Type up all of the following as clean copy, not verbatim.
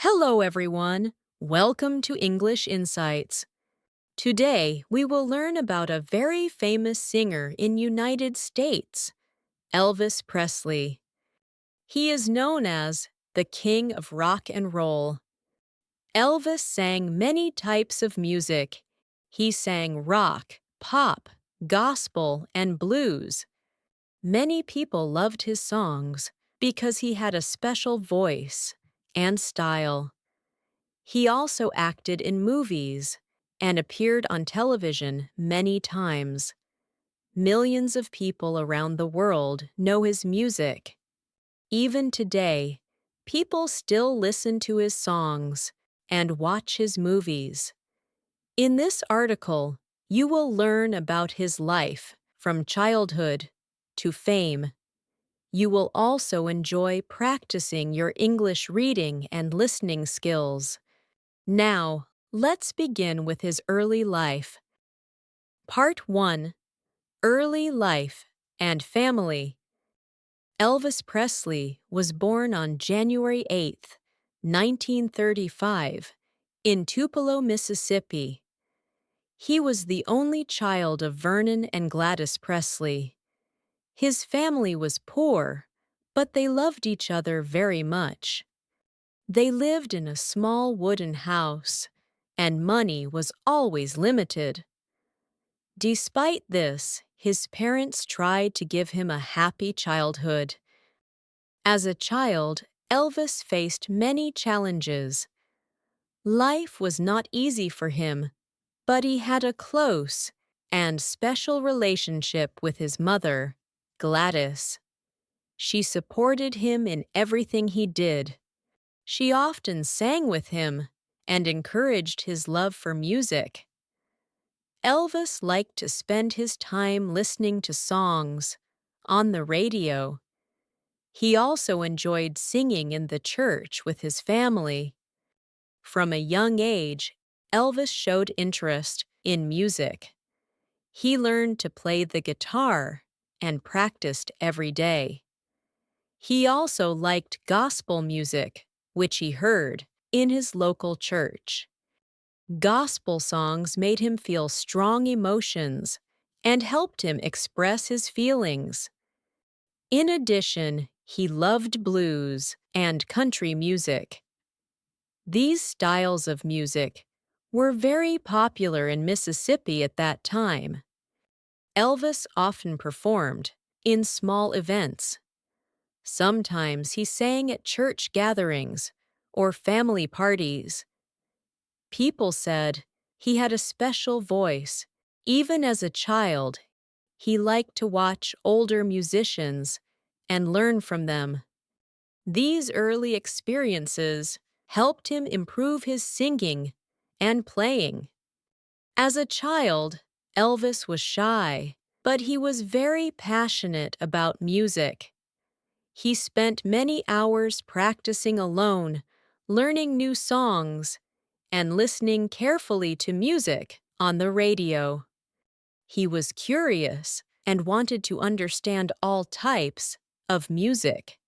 Hello, everyone. Welcome to English Insights. Today, we will learn about a very famous singer in United States, Elvis Presley. He is known as the King of Rock and Roll. Elvis sang many types of music. He sang rock, pop, gospel, and blues. Many people loved his songs because he had a special voice and style. He also acted in movies and appeared on television many times. Millions of people around the world know his music. Even today, people still listen to his songs and watch his movies. In this article, you will learn about his life from childhood to fame. You will also enjoy practicing your English reading and listening skills. Now, let's begin with his early life. Part 1. Early Life and Family. Elvis Presley was born on January 8, 1935, in Tupelo, Mississippi. He was the only child of Vernon and Gladys Presley. His family was poor, but they loved each other very much. They lived in a small wooden house, and money was always limited. Despite this, his parents tried to give him a happy childhood. As a child, Elvis faced many challenges. Life was not easy for him, but he had a close and special relationship with his mother, Gladys. She supported him in everything he did. She often sang with him and encouraged his love for music. Elvis liked to spend his time listening to songs on the radio. He also enjoyed singing in the church with his family. From a young age, Elvis showed interest in music. He learned to play the guitar and practiced every day. He also liked gospel music, which he heard in his local church. Gospel songs made him feel strong emotions and helped him express his feelings. In addition, he loved blues and country music. These styles of music were very popular in Mississippi at that time. Elvis often performed in small events. Sometimes he sang at church gatherings or family parties. People said he had a special voice. Even as a child, he liked to watch older musicians and learn from them. These early experiences helped him improve his singing and playing. As a child, Elvis was shy, but he was very passionate about music. He spent many hours practicing alone, learning new songs, and listening carefully to music on the radio. He was curious and wanted to understand all types of music.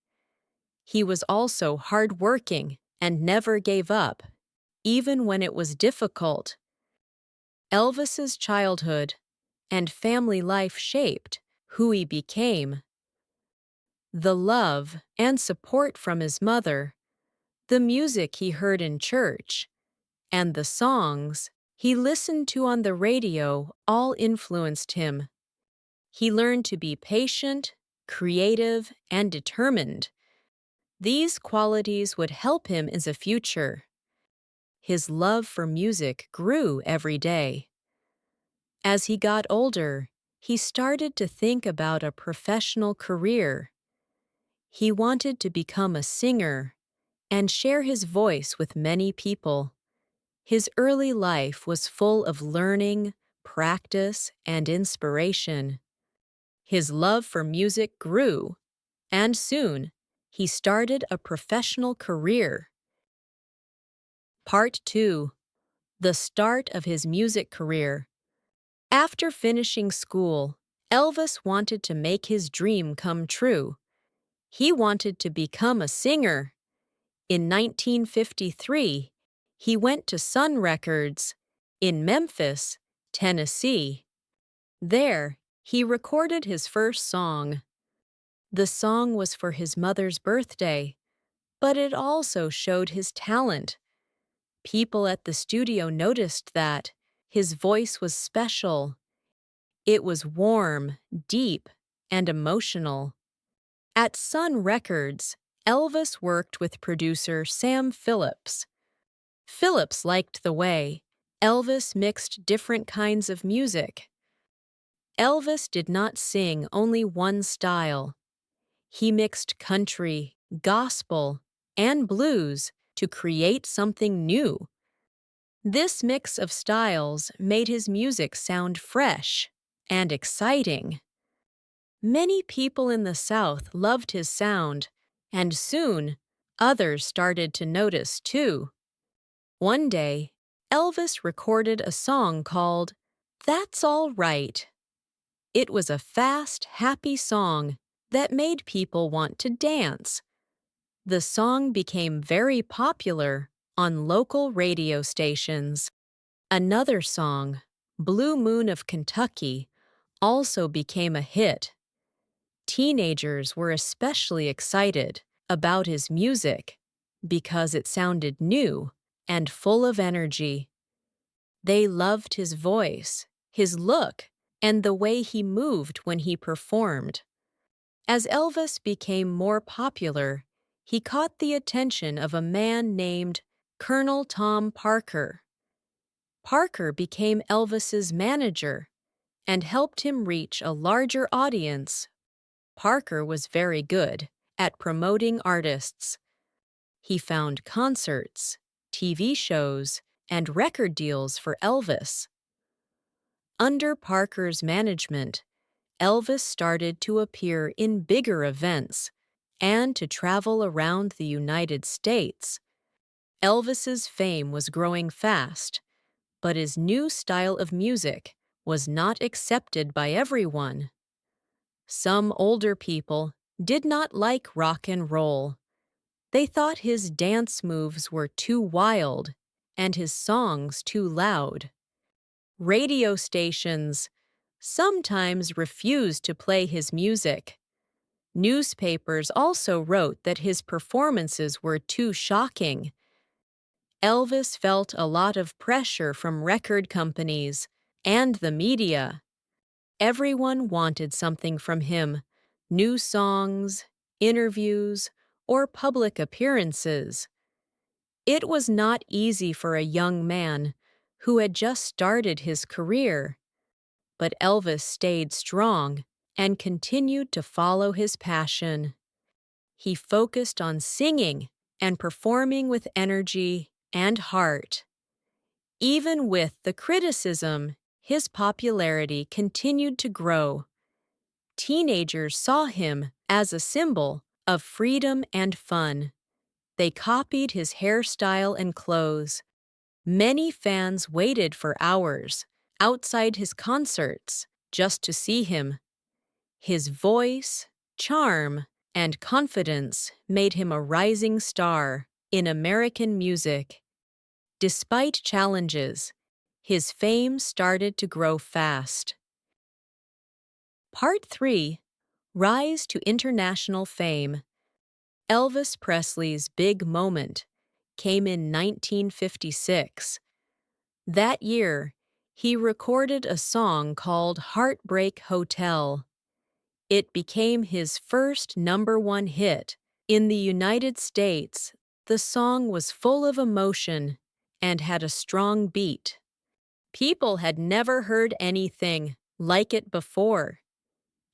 He was also hardworking and never gave up, even when it was difficult. Elvis's childhood and family life shaped who he became. The love and support from his mother, the music he heard in church, and the songs he listened to on the radio all influenced him. He learned to be patient, creative, and determined. These qualities would help him in the future. His love for music grew every day. As he got older, he started to think about a professional career. He wanted to become a singer and share his voice with many people. His early life was full of learning, practice, and inspiration. His love for music grew, and soon he started a professional career. Part 2. The start of his music career. After finishing school, Elvis wanted to make his dream come true. He wanted to become a singer. In 1953, he went to Sun Records in Memphis, Tennessee. There, he recorded his first song. The song was for his mother's birthday, but it also showed his talent. People at the studio noticed that his voice was special. It was warm, deep, and emotional. At Sun Records, Elvis worked with producer Sam Phillips. Phillips liked the way Elvis mixed different kinds of music. Elvis did not sing only one style. He mixed country, gospel, and blues to create something new. This mix of styles made his music sound fresh and exciting. Many people in the South loved his sound, and soon others started to notice too. One day, Elvis recorded a song called "That's All Right." It was a fast, happy song that made people want to dance. The song became very popular on local radio stations. Another song, "Blue Moon of Kentucky," also became a hit. Teenagers were especially excited about his music because it sounded new and full of energy. They loved his voice, his look, and the way he moved when he performed. As Elvis became more popular, he caught the attention of a man named Colonel Tom Parker. Parker became Elvis's manager and helped him reach a larger audience. Parker was very good at promoting artists. He found concerts, TV shows, and record deals for Elvis. Under Parker's management, Elvis started to appear in bigger events and to travel around the United States. Elvis's fame was growing fast, but his new style of music was not accepted by everyone. Some older people did not like rock and roll. They thought his dance moves were too wild and his songs too loud. Radio stations sometimes refused to play his music. Newspapers also wrote that his performances were too shocking. Elvis felt a lot of pressure from record companies and the media. Everyone wanted something from him: new songs, interviews, or public appearances. It was not easy for a young man who had just started his career, but Elvis stayed strong and continued to follow his passion. He focused on singing and performing with energy and heart. Even with the criticism, his popularity continued to grow. Teenagers saw him as a symbol of freedom and fun. They copied his hairstyle and clothes. Many fans waited for hours outside his concerts just to see him. His voice, charm, and confidence made him a rising star in American music. Despite challenges, his fame started to grow fast. Part 3: Rise to International Fame. Elvis Presley's big moment came in 1956. That year, he recorded a song called "Heartbreak Hotel." It became his first #1 hit. In the United States, the song was full of emotion and had a strong beat. People had never heard anything like it before.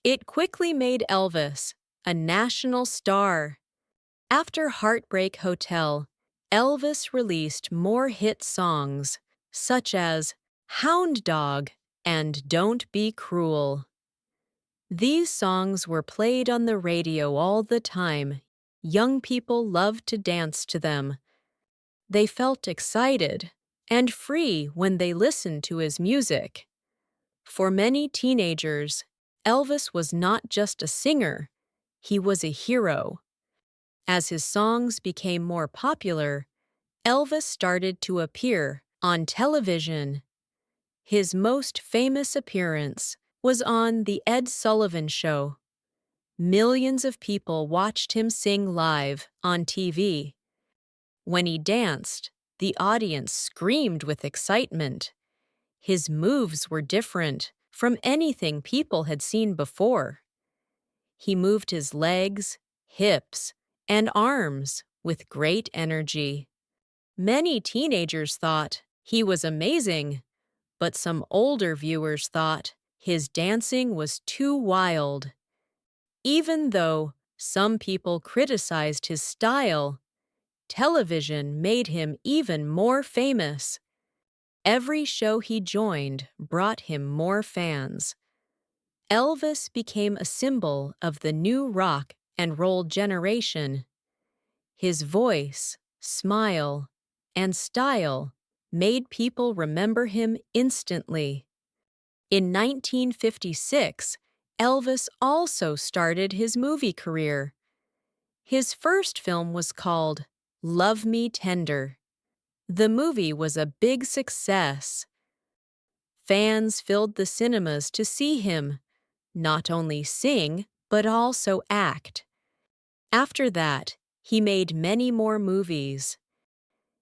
It quickly made Elvis a national star. After Heartbreak Hotel, Elvis released more hit songs, such as "Hound Dog" and "Don't Be Cruel." These songs were played on the radio all the time. Young people loved to dance to them. They felt excited and free when they listened to his music. For many teenagers, Elvis was not just a singer, he was a hero. As his songs became more popular, Elvis started to appear on television. His most famous appearance was on The Ed Sullivan Show. Millions of people watched him sing live on TV. When he danced, the audience screamed with excitement. His moves were different from anything people had seen before. He moved his legs, hips, and arms with great energy. Many teenagers thought he was amazing, but some older viewers thought his dancing was too wild. Even though some people criticized his style, television made him even more famous. Every show he joined brought him more fans. Elvis became a symbol of the new rock and roll generation. His voice, smile, and style made people remember him instantly. In 1956, Elvis also started his movie career. His first film was called Love Me Tender. The movie was a big success. Fans filled the cinemas to see him, not only sing, but also act. After that, he made many more movies.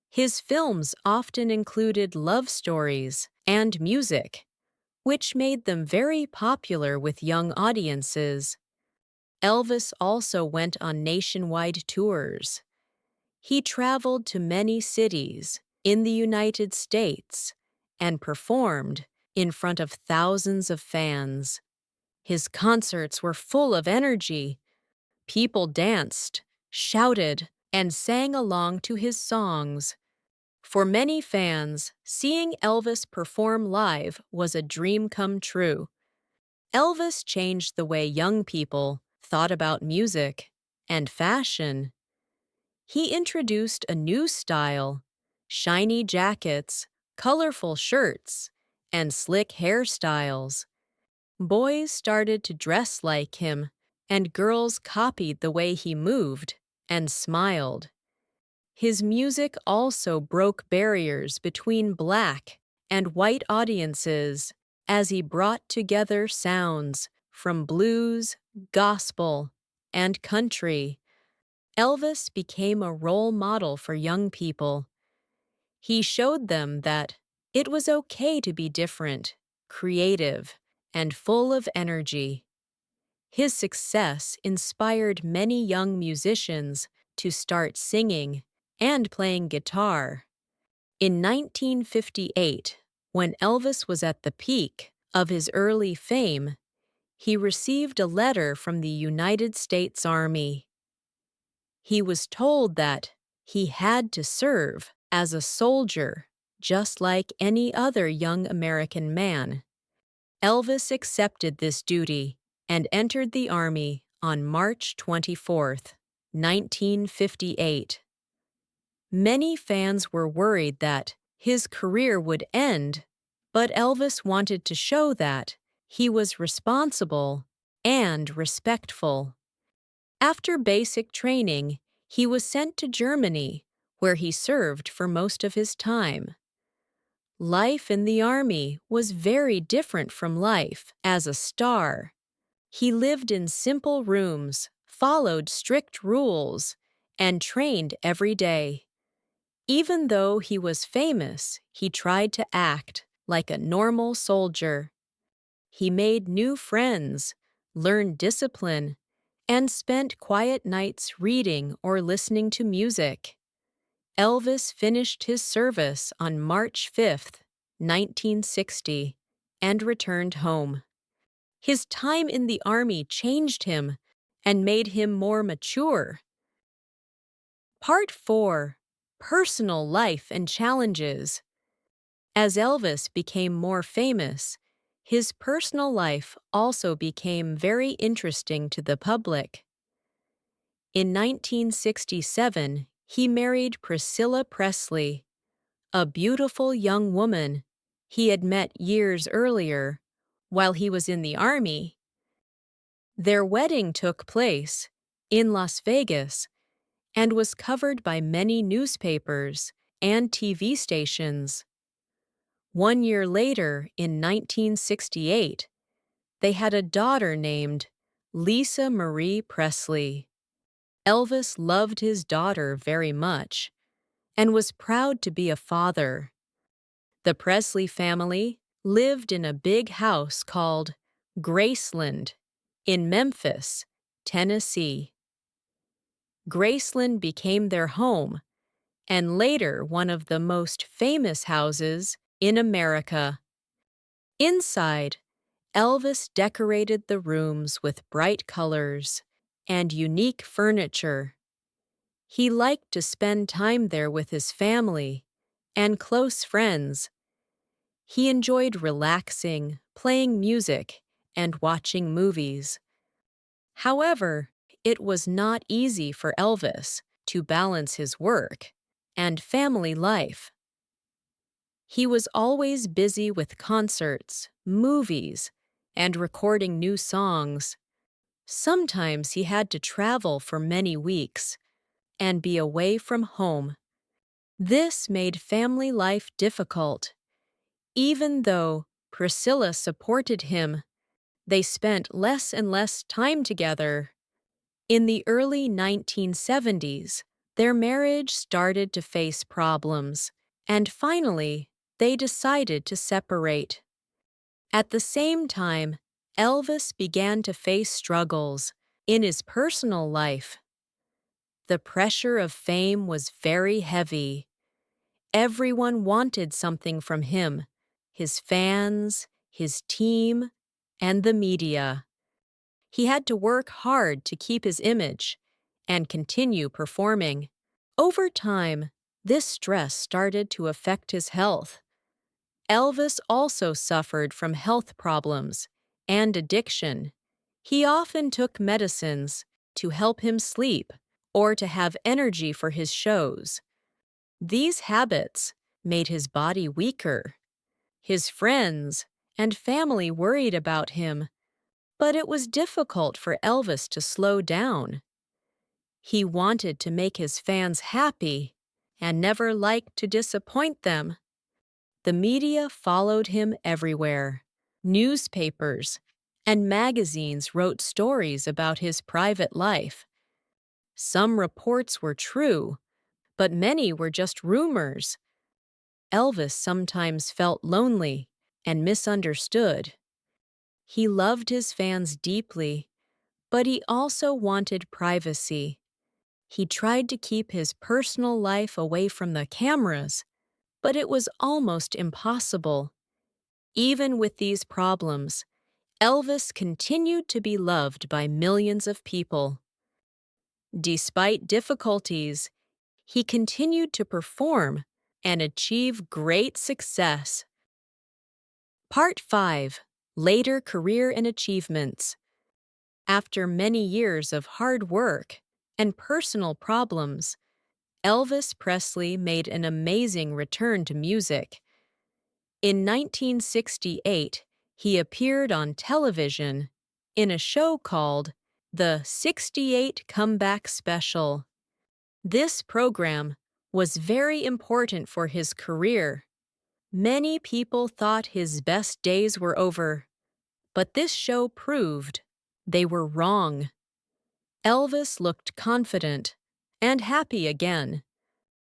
His films often included love stories and music, which made them very popular with young audiences. Elvis also went on nationwide tours. He traveled to many cities in the United States and performed in front of thousands of fans. His concerts were full of energy. People danced, shouted, and sang along to his songs. For many fans, seeing Elvis perform live was a dream come true. Elvis changed the way young people thought about music and fashion. He introduced a new style: shiny jackets, colorful shirts, and slick hairstyles. Boys started to dress like him, and girls copied the way he moved and smiled. His music also broke barriers between black and white audiences as he brought together sounds from blues, gospel, and country. Elvis became a role model for young people. He showed them that it was okay to be different, creative, and full of energy. His success inspired many young musicians to start singing and playing guitar. In 1958, when Elvis was at the peak of his early fame, he received a letter from the United States Army. He was told that he had to serve as a soldier, just like any other young American man. Elvis accepted this duty and entered the Army on March 24, 1958. Many fans were worried that his career would end, but Elvis wanted to show that he was responsible and respectful. After basic training, he was sent to Germany, where he served for most of his time. Life in the Army was very different from life as a star. He lived in simple rooms, followed strict rules, and trained every day. Even though he was famous, he tried to act like a normal soldier. He made new friends, learned discipline, and spent quiet nights reading or listening to music. Elvis finished his service on March 5, 1960, and returned home. His time in the Army changed him and made him more mature. Part 4: Personal Life and Challenges. As Elvis became more famous, his personal life also became very interesting to the public. In 1967, he married Priscilla Presley, a beautiful young woman he had met years earlier while he was in the Army. Their wedding took place in Las Vegas, and was covered by many newspapers and TV stations. 1 year later, in 1968, they had a daughter named Lisa Marie Presley. Elvis loved his daughter very much and was proud to be a father. The Presley family lived in a big house called Graceland in Memphis, Tennessee. Graceland became their home and later one of the most famous houses in America. Inside, Elvis decorated the rooms with bright colors and unique furniture. He liked to spend time there with his family and close friends. He enjoyed relaxing, playing music, and watching movies. However, it was not easy for Elvis to balance his work and family life. He was always busy with concerts, movies, and recording new songs. Sometimes he had to travel for many weeks and be away from home. This made family life difficult. Even though Priscilla supported him, they spent less and less time together. In the early 1970s, their marriage started to face problems, and finally, they decided to separate. At the same time, Elvis began to face struggles in his personal life. The pressure of fame was very heavy. Everyone wanted something from him, his fans, his team, and the media. He had to work hard to keep his image and continue performing. Over time, this stress started to affect his health. Elvis also suffered from health problems and addiction. He often took medicines to help him sleep or to have energy for his shows. These habits made his body weaker. His friends and family worried about him, but it was difficult for Elvis to slow down. He wanted to make his fans happy and never liked to disappoint them. The media followed him everywhere. Newspapers and magazines wrote stories about his private life. Some reports were true, but many were just rumors. Elvis sometimes felt lonely and misunderstood. He loved his fans deeply, but he also wanted privacy. He tried to keep his personal life away from the cameras, but it was almost impossible. Even with these problems, Elvis continued to be loved by millions of people. Despite difficulties, he continued to perform and achieve great success. Part 5. Later Career and Achievements. After many years of hard work and personal problems, Elvis Presley made an amazing return to music. In 1968, he appeared on television in a show called The '68 Comeback Special. This program was very important for his career. Many people thought his best days were over, but this show proved they were wrong. Elvis looked confident and happy again.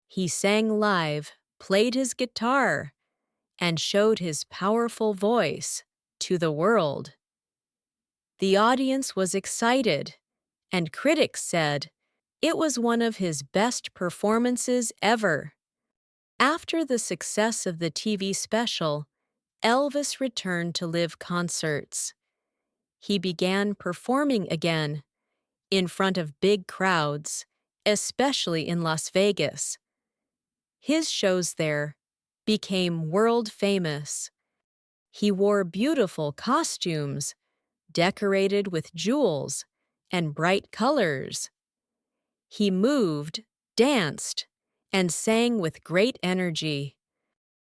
He sang live, played his guitar, and showed his powerful voice to the world. The audience was excited, and critics said it was one of his best performances ever. After the success of the TV special, Elvis returned to live concerts. He began performing again in front of big crowds, especially in Las Vegas. His shows there became world famous. He wore beautiful costumes, decorated with jewels and bright colors. He moved, danced, and sang with great energy.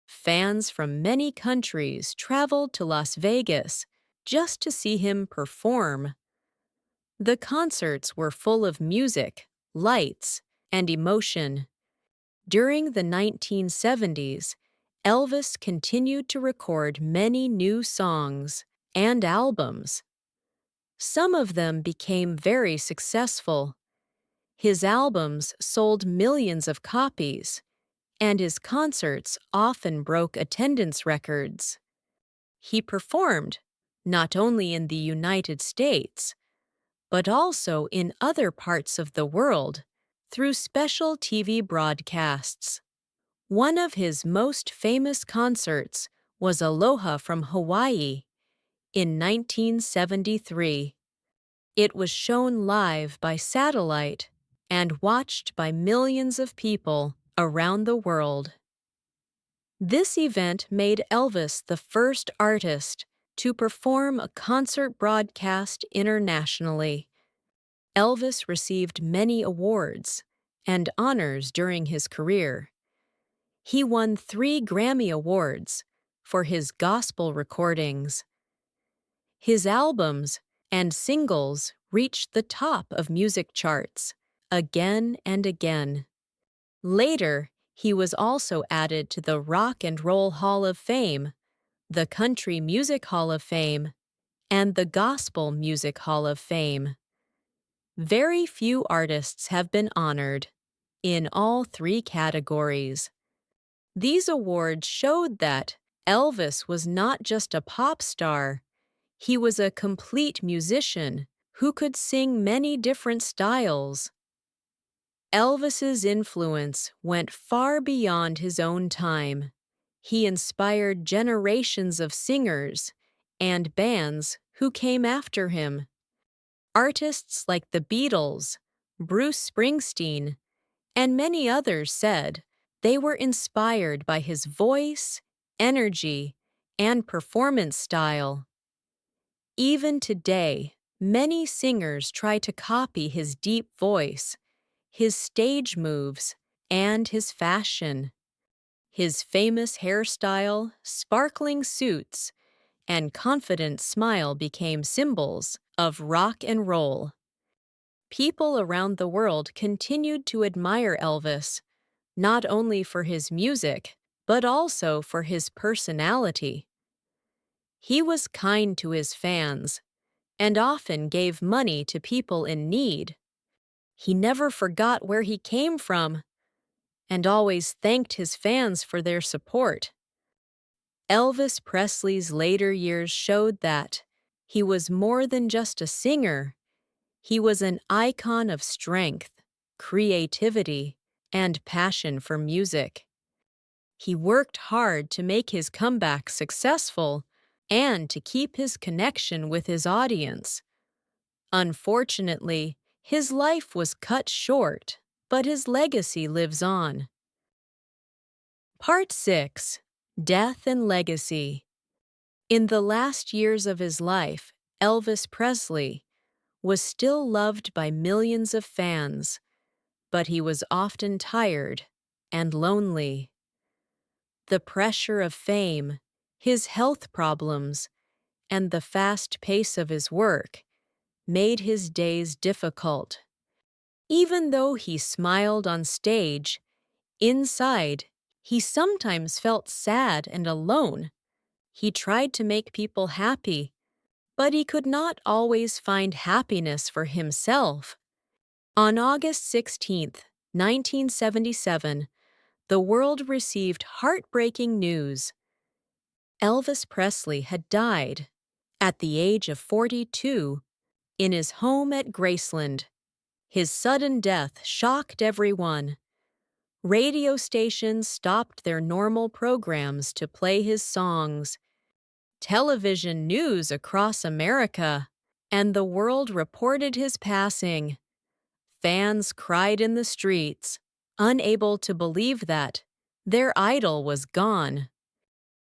Fans from many countries traveled to Las Vegas just to see him perform. The concerts were full of music, lights, and emotion. During the 1970s, Elvis continued to record many new songs and albums. Some of them became very successful. His albums sold millions of copies, and his concerts often broke attendance records. He performed not only in the United States, but also in other parts of the world through special TV broadcasts. One of his most famous concerts was Aloha from Hawaii in 1973. It was shown live by satellite and watched by millions of people around the world. This event made Elvis the first artist to perform a concert broadcast internationally. Elvis received many awards and honors during his career. He won 3 Grammy Awards for his gospel recordings. His albums and singles reached the top of music charts again and again. Later, he was also added to the Rock and Roll Hall of Fame, the Country Music Hall of Fame, and the Gospel Music Hall of Fame. Very few artists have been honored in all 3 categories. These awards showed that Elvis was not just a pop star, he was a complete musician who could sing many different styles. Elvis's influence went far beyond his own time. He inspired generations of singers and bands who came after him. Artists like the Beatles, Bruce Springsteen, and many others said they were inspired by his voice, energy, and performance style. Even today, many singers try to copy his deep voice, his stage moves, and his fashion. His famous hairstyle, sparkling suits, and confident smile became symbols of rock and roll. People around the world continued to admire Elvis, not only for his music, but also for his personality. He was kind to his fans and often gave money to people in need. He never forgot where he came from and always thanked his fans for their support. Elvis Presley's later years showed that he was more than just a singer. He was an icon of strength, creativity, and passion for music. He worked hard to make his comeback successful and to keep his connection with his audience. Unfortunately, his life was cut short, but his legacy lives on. Part 6. Death and Legacy. In the last years of his life, Elvis Presley was still loved by millions of fans, but he was often tired and lonely. The pressure of fame, his health problems, and the fast pace of his work made his days difficult. Even though he smiled on stage, inside, he sometimes felt sad and alone. He tried to make people happy, but he could not always find happiness for himself. On August 16, 1977, the world received heartbreaking news. Elvis Presley had died at the age of 42 in his home at Graceland. His sudden death shocked everyone. Radio stations stopped their normal programs to play his songs. Television news across America, and the world reported his passing. Fans cried in the streets, unable to believe that their idol was gone.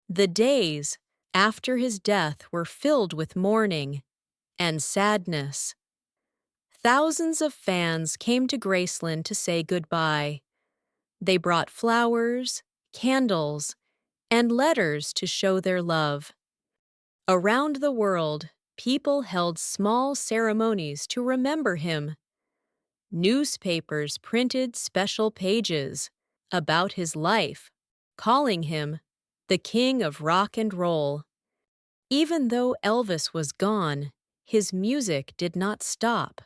The days after his death were filled with mourning and sadness. Thousands of fans came to Graceland to say goodbye. They brought flowers, candles, and letters to show their love. Around the world, people held small ceremonies to remember him. Newspapers printed special pages about his life, calling him the King of Rock and Roll. Even though Elvis was gone, his music did not stop.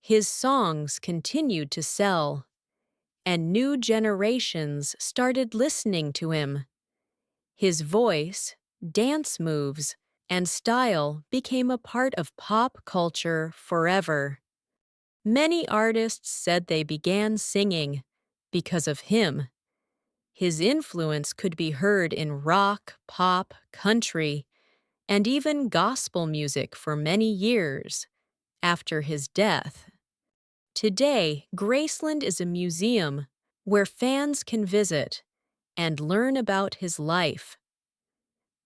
His songs continued to sell, and new generations started listening to him. His voice, dance moves, and style became a part of pop culture forever. Many artists said they began singing because of him. His influence could be heard in rock, pop, country, and even gospel music for many years after his death. Today, Graceland is a museum where fans can visit and learn about his life.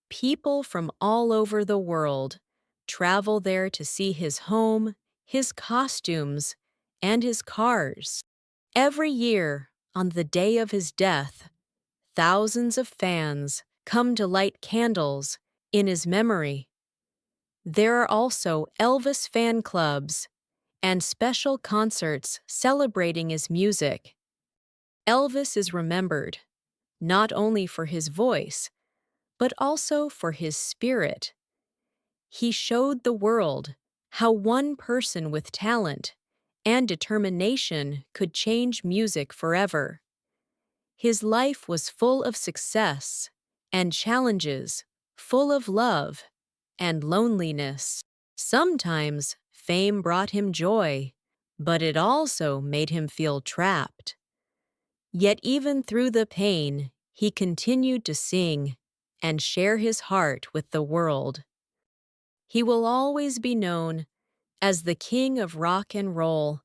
People from all over the world travel there to see his home, his costumes, and his cars. Every year, on the day of his death, thousands of fans come to light candles in his memory. There are also Elvis fan clubs and special concerts celebrating his music. Elvis is remembered not only for his voice, but also for his spirit. He showed the world how one person with talent and determination could change music forever. His life was full of success and challenges, full of love and loneliness. Sometimes fame brought him joy, but it also made him feel trapped. Yet even through the pain, he continued to sing and share his heart with the world. He will always be known as the King of Rock and Roll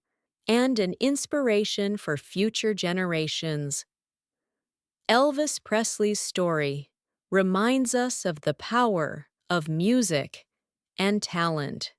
and an inspiration for future generations. Elvis Presley's story reminds us of the power of music and talent.